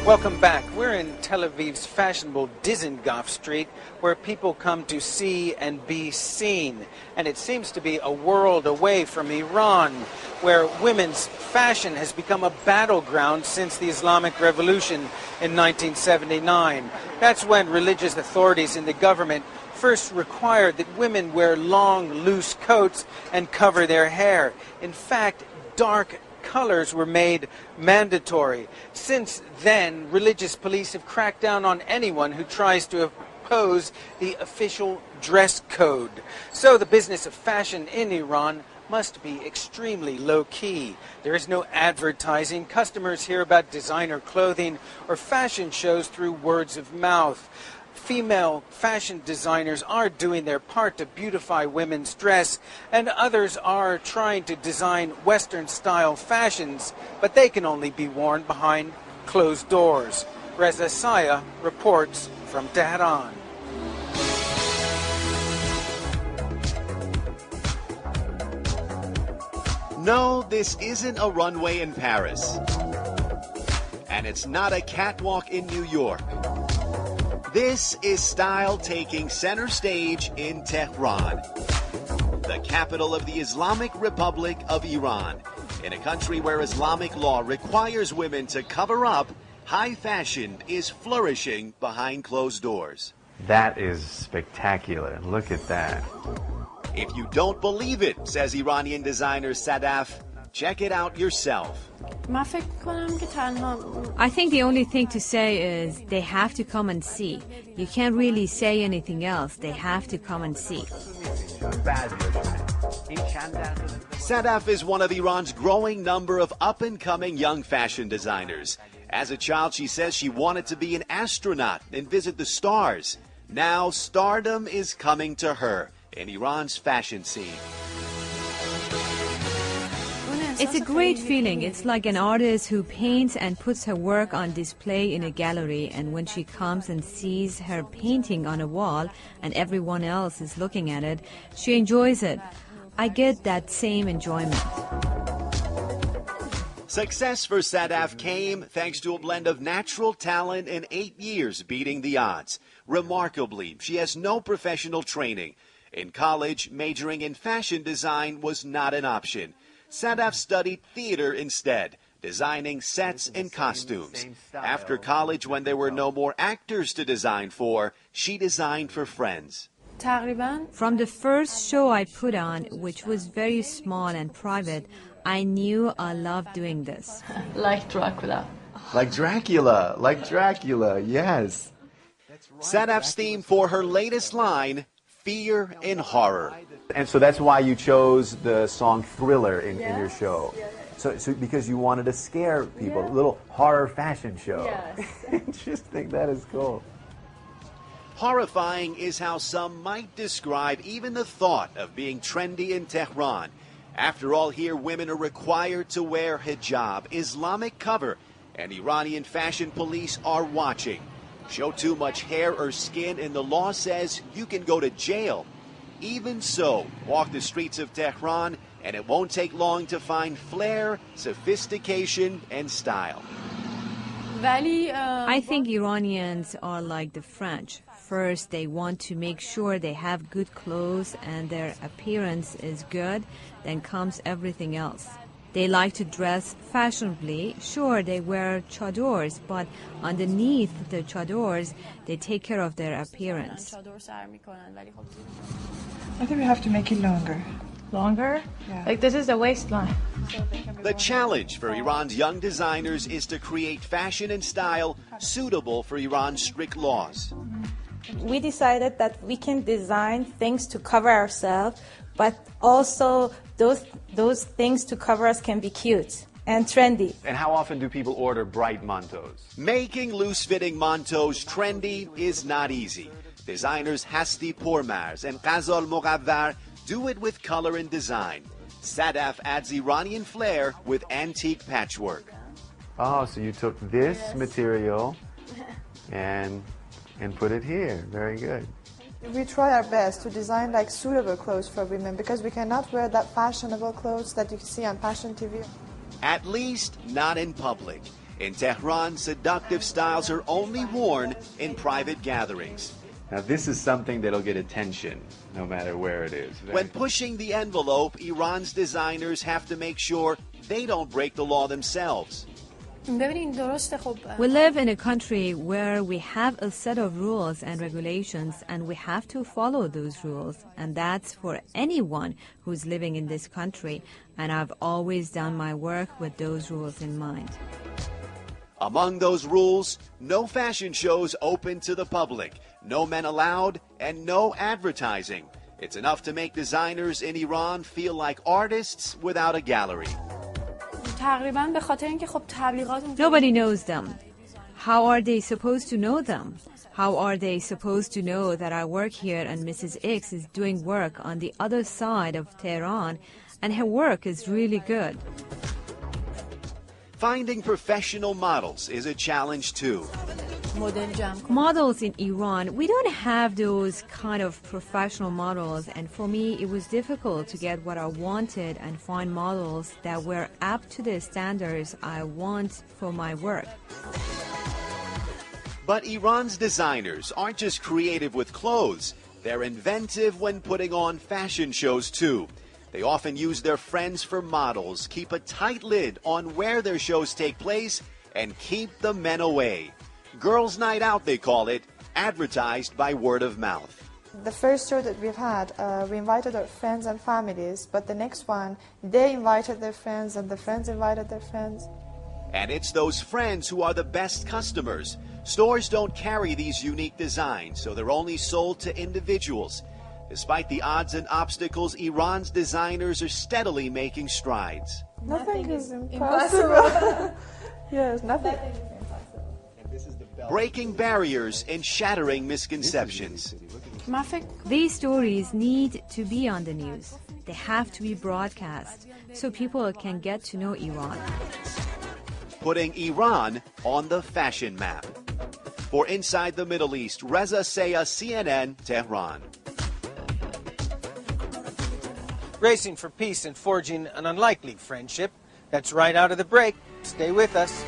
Welcome back. We're in Tel Aviv's fashionable Dizengoff Street, where people come to see and be seen. And it seems to be a world away from Iran, where women's fashion has become a battleground since the Islamic Revolution in 1979. That's when religious authorities in the government first required that women wear long, loose coats and cover their hair. In fact, dark colors were made mandatory. Since then, religious police have cracked down on anyone who tries to oppose the official dress code. So the business of fashion in Iran must be extremely low-key. There is no advertising. Customers hear about designer clothing or fashion shows through words of mouth. Female fashion designers are doing their part to beautify women's dress, and others are trying to design Western-style fashions, but they can only be worn behind closed doors. Reza Saya reports from Tehran. No, this isn't a runway in Paris. And it's not a catwalk in New York. This is style taking center stage in Tehran, the capital of the Islamic Republic of Iran. In a country where Islamic law requires women to cover up, high fashion is flourishing behind closed doors. That is spectacular. Look at that. If you don't believe it, says Iranian designer Sadaf, check it out yourself. I think the only thing to say is they have to come and see. You can't really say anything else. They have to come and see. Sadaf is one of Iran's growing number of up-and-coming young fashion designers. As a child, she says she wanted to be an astronaut and visit the stars. Now, stardom is coming to her in Iran's fashion scene. It's a great feeling. It's like an artist who paints and puts her work on display in a gallery, and when she comes and sees her painting on a wall and everyone else is looking at it, she enjoys it. I get that same enjoyment. Success for Sadaf came thanks to a blend of natural talent and 8 years beating the odds. Remarkably, she has no professional training. In college, majoring in fashion design was not an option. Sadaf studied theater instead, designing sets and costumes. After college, when there were no more actors to design for, she designed for friends. From the first show I put on, which was very small and private, I knew I loved doing this. Like Dracula. Like Dracula, yes. Sadaf's theme for her latest line, fear and horror. And so that's why you chose the song Thriller in your show. So because you wanted to scare people, a little horror fashion show. Yes. Just think that is cool. Horrifying is how some might describe even the thought of being trendy in Tehran. After all, here women are required to wear hijab, Islamic cover, and Iranian fashion police are watching. Show too much hair or skin and the law says you can go to jail. Even so, walk the streets of Tehran and it won't take long to find flair, sophistication, and style. I think Iranians are like the French. First, they want to make sure they have good clothes and their appearance is good, then comes everything else. They like to dress fashionably. Sure, they wear chadors, but underneath the chadors, they take care of their appearance. I think we have to make it longer. Longer? Yeah. Like this is the waistline. The challenge for Iran's young designers is to create fashion and style suitable for Iran's strict laws. We decided that we can design things to cover ourselves, but also those things to cover us can be cute and trendy. And how often do people order bright mantos? Making loose-fitting mantos trendy is not easy. Designers Hasti Pourmars and Ghazal Mughawwar do it with color and design. Sadaf adds Iranian flair with antique patchwork. Oh, so you took this material and put it here. Very good. We try our best to design like suitable clothes for women because we cannot wear that fashionable clothes that you see on fashion TV. At least not in public. In Tehran, seductive styles are only worn in private gatherings. Now this is something that'll get attention, no matter where it is. When pushing the envelope, Iran's designers have to make sure they don't break the law themselves. We live in a country where we have a set of rules and regulations, and we have to follow those rules. And that's for anyone who's living in this country. And I've always done my work with those rules in mind. Among those rules, no fashion shows open to the public, no men allowed, and no advertising. It's enough to make designers in Iran feel like artists without a gallery. Nobody knows them. How are they supposed to know them? How are they supposed to know that I work here and Mrs. X is doing work on the other side of Tehran and her work is really good? Finding professional models is a challenge too. Models in Iran, we don't have those kind of professional models, and for me it was difficult to get what I wanted and find models that were up to the standards I want for my work. But Iran's designers aren't just creative with clothes, they're inventive when putting on fashion shows too. They often use their friends for models, keep a tight lid on where their shows take place, and keep the men away. Girls' Night Out, they call it, advertised by word of mouth. The first show that we've had, we invited our friends and families, but the next one, they invited their friends and the friends invited their friends. And it's those friends who are the best customers. Stores don't carry these unique designs, so they're only sold to individuals. Despite the odds and obstacles, Iran's designers are steadily making strides. Nothing is impossible. Yes, nothing. Breaking barriers and shattering misconceptions. These stories need to be on the news. They have to be broadcast so people can get to know Iran. Putting Iran on the fashion map. For Inside the Middle East, Reza Sayah, CNN, Tehran. Racing for peace and forging an unlikely friendship. That's right out of the break. Stay with us.